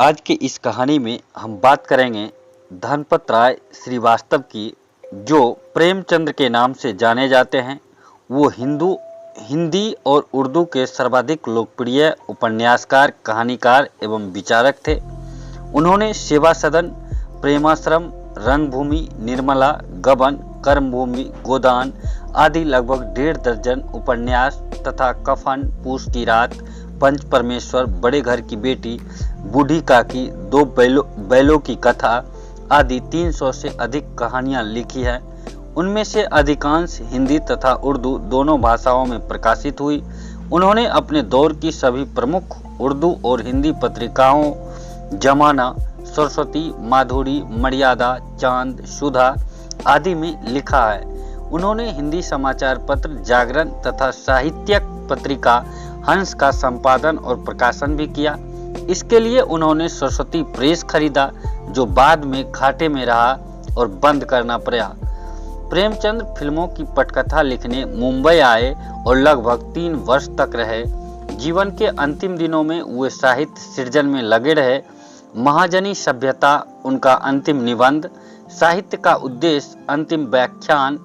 आज की इस कहानी में हम बात करेंगे धनपत राय श्रीवास्तव की, जो प्रेमचंद के नाम से जाने जाते हैं। वो हिंदी और उर्दू के सर्वाधिक लोकप्रिय उपन्यासकार, कहानीकार एवं विचारक थे। उन्होंने सेवा सदन, प्रेमाश्रम, रंगभूमि, निर्मला, गबन, कर्मभूमि, गोदान आदि लगभग 1.5 दर्जन उपन्यास तथा कफन, पूस की रात, पंच परमेश्वर, बड़े घर की बेटी, बूढ़ी काकी, 2 बैलों की कथा आदि 300 से अधिक कहानियां लिखी हैं। उनमें से अधिकांश हिंदी तथा उर्दू दोनों भाषाओं में प्रकाशित हुई। उन्होंने अपने दौर की सभी प्रमुख उर्दू और हिंदी पत्रिकाओं जमाना, सरस्वती, माधुरी, मर्यादा, चांद, सुधा आदि में लिखा है। उन्होंने हिंदी समाचार पत्र जागरण तथा साहित्यिक पत्रिका हंस का संपादन और प्रकाशन भी किया। इसके लिए उन्होंने सरस्वती प्रेस खरीदा, जो बाद में घाटे में रहा और बंद करना पड़ा। प्रेमचंद फिल्मों की पटकथा लिखने मुंबई आए और लगभग 3 वर्ष तक रहे। जीवन के अंतिम दिनों में वे साहित्य सृजन में लगे रहे। महाजनी सभ्यता उनका अंतिम निबंध, साहित्य का उद्देश्य अंतिम व्याख्यान,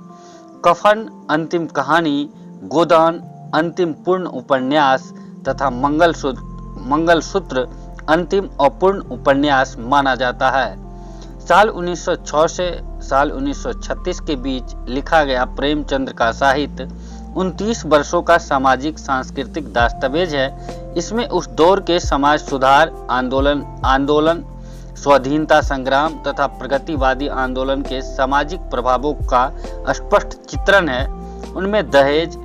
कफन अंतिम कहानी, गोदान अंतिम पूर्ण उपन्यास तथा मंगलसूत्र अंतिम अपूर्ण उपन्यास माना जाता है। साल 1906 से साल 1936 के बीच लिखा गया प्रेमचंद का साहित्य 29 वर्षों का सामाजिक सांस्कृतिक दस्तावेज है। इसमें उस दौर के समाज सुधार आंदोलन, स्वाधीनता संग्राम तथा प्रगतिवादी आंदोलन के सामाजिक प्रभावों का स्पष्ट चित्रण है। उनमें दहेज,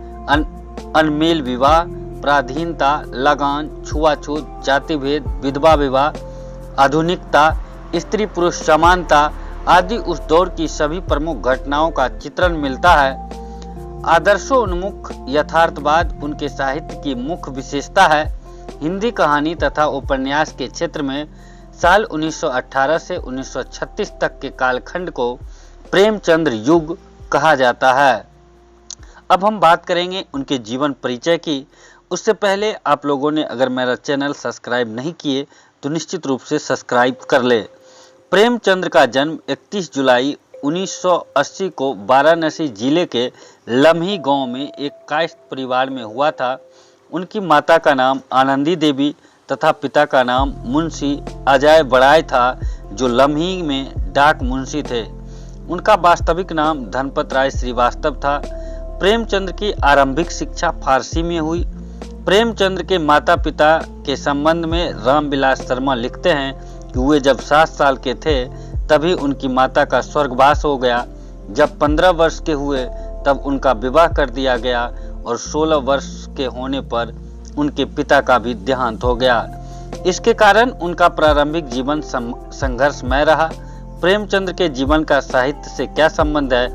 अनमेल विवाह, पराधीनता, लगान, छुआछूत, जाति भेद, विधवा विवाह, आधुनिकता, स्त्री पुरुष समानता आदि उस दौर की सभी प्रमुख घटनाओं का चित्रण मिलता है। आदर्शोन्मुख यथार्थवाद उनके साहित्य की मुख्य विशेषता है। हिंदी कहानी तथा उपन्यास के क्षेत्र में साल 1918 से 1936 तक के कालखंड को प्रेमचंद युग कहा जाता है। अब हम बात करेंगे उनके जीवन परिचय की। उससे पहले आप लोगों ने अगर मेरा चैनल सब्सक्राइब नहीं किए तो निश्चित रूप से सब्सक्राइब कर ले। प्रेमचंद का जन्म 31 जुलाई 1980 को वाराणसी जिले के लम्ही गांव में एक कायस्थ परिवार में हुआ था। उनकी माता का नाम आनंदी देवी तथा पिता का नाम मुंशी अजय बड़ाई था, जो लम्ही में डाक मुंशी थे। उनका वास्तविक नाम धनपत राय श्रीवास्तव था। प्रेमचंद की आरंभिक शिक्षा फारसी में हुई। प्रेमचंद के माता पिता के संबंध में रामविलास शर्मा लिखते हैं कि वे जब 7 साल के थे तभी उनकी माता का स्वर्गवास हो गया। जब 15 वर्ष के हुए तब उनका विवाह कर दिया गया और 16 वर्ष के होने पर उनके पिता का भी देहांत हो गया। इसके कारण उनका प्रारंभिक जीवन संघर्षमय रहा। प्रेमचंद के जीवन का साहित्य से क्या संबंध है,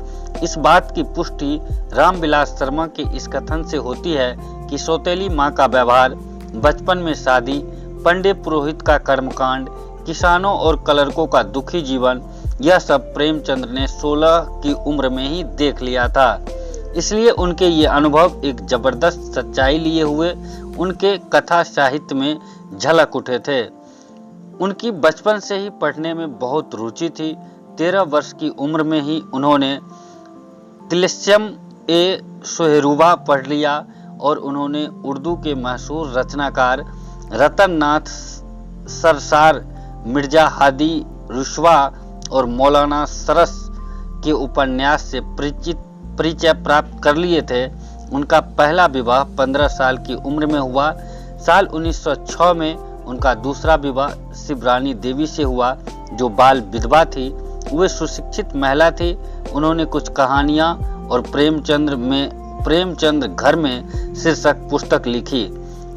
इस बात की पुष्टि रामविलास शर्मा के इस कथन से होती है कि सौतेली माँ का व्यवहार, बचपन में शादी, पंडित पुरोहित का कर्मकांड, किसानों और कलरकों का दुखी जीवन, यह सब प्रेमचंद ने 16 की उम्र में ही देख लिया था। इसलिए उनके ये अनुभव एक जबरदस्त सच्चाई लिए हुए उनके कथा साहित्य में झलक उठे थे। उनकी बचपन से ही पढ़ने में बहुत रुचि थी। 13 वर्ष की उम्र में ही उन्होंने तिलस्यम ए सोहरुबा पढ़ लिया और उन्होंने उर्दू के मशहूर रचनाकार रतन नाथ सरसार, मिर्जा हादी रुशवा और मौलाना सरस के उपन्यास से परिचय प्राप्त कर लिए थे। उनका पहला विवाह 15 साल की उम्र में हुआ। साल 1906 में उनका दूसरा विवाह शिवरानी देवी से हुआ, जो बाल विधवा थी। वे सुशिक्षित महिला थी। उन्होंने कुछ कहानियां और प्रेमचंद घर में शीर्षक पुस्तक लिखी।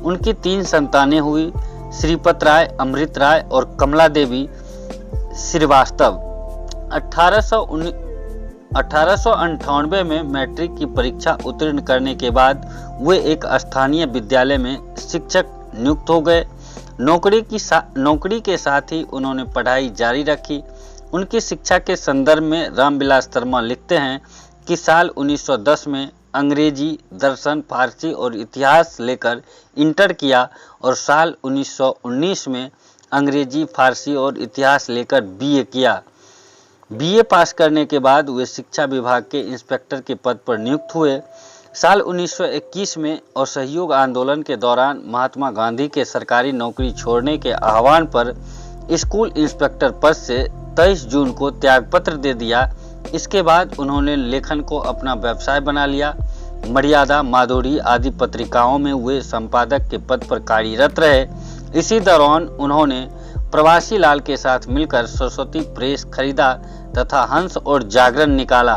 उनकी 3 संतानें हुई, श्रीपत राय, अमृत राय और कमला देवी श्रीवास्तव। 1898 में मैट्रिक की परीक्षा उत्तीर्ण करने के बाद वे एक स्थानीय विद्यालय में शिक्षक नियुक्त हो गए। नौकरी के साथ ही उन्होंने पढ़ाई जारी रखी। उनकी शिक्षा के संदर्भ में रामविलास शर्मा लिखते हैं कि साल 1910 में अंग्रेजी, दर्शन, फारसी और इतिहास लेकर इंटर किया और साल 1919 में अंग्रेजी, फारसी और इतिहास लेकर बीए किया। बीए पास करने के बाद वे शिक्षा विभाग के इंस्पेक्टर के पद पर नियुक्त हुए। साल 1921 में असहयोग आंदोलन के दौरान महात्मा गांधी के सरकारी नौकरी छोड़ने के आह्वान पर स्कूल इंस्पेक्टर पद से 23 जून को त्यागपत्र दे दिया। इसके बाद उन्होंने लेखन को अपना व्यवसाय बना लिया। मर्यादा, माधुरी आदि पत्रिकाओं में वे संपादक के पद पर कार्यरत रहे। इसी दौरान उन्होंने प्रवासी लाल के साथ मिलकर सरस्वती प्रेस खरीदा तथा हंस और जागरण निकाला।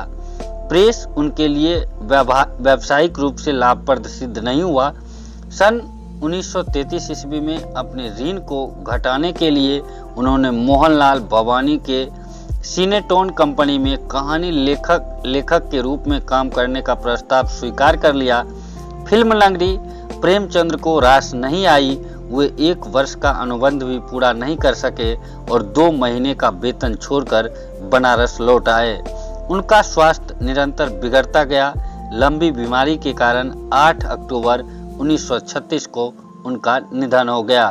प्रेस उनके लिए व्यावसायिक रूप से लाभप्रद सिद्ध नहीं हुआ। सन 1933 ईस्वी में अपने ऋण को घटाने के लिए उन्होंने मोहनलाल भवानी के सिनेटोन कंपनी में कहानी लेखक के रूप में काम करने का प्रस्ताव स्वीकार कर लिया। फिल्म लंगड़ी प्रेमचंद्र को रास नहीं आई। वे 1 वर्ष का अनुबंध भी पूरा नहीं कर सके और 2 महीने का वेतन छोड़कर बनारस लौट आए। उनका स्वास्थ्य निरंतर बिगड़ता गया। लंबी बीमारी के कारण 8 अक्टूबर 1936 को उनका निधन हो गया।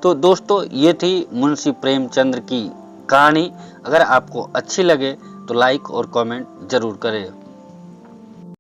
तो दोस्तों, ये थी मुंशी प्रेमचंद्र की कहानी। अगर आपको अच्छी लगे तो लाइक और कमेंट जरूर करें।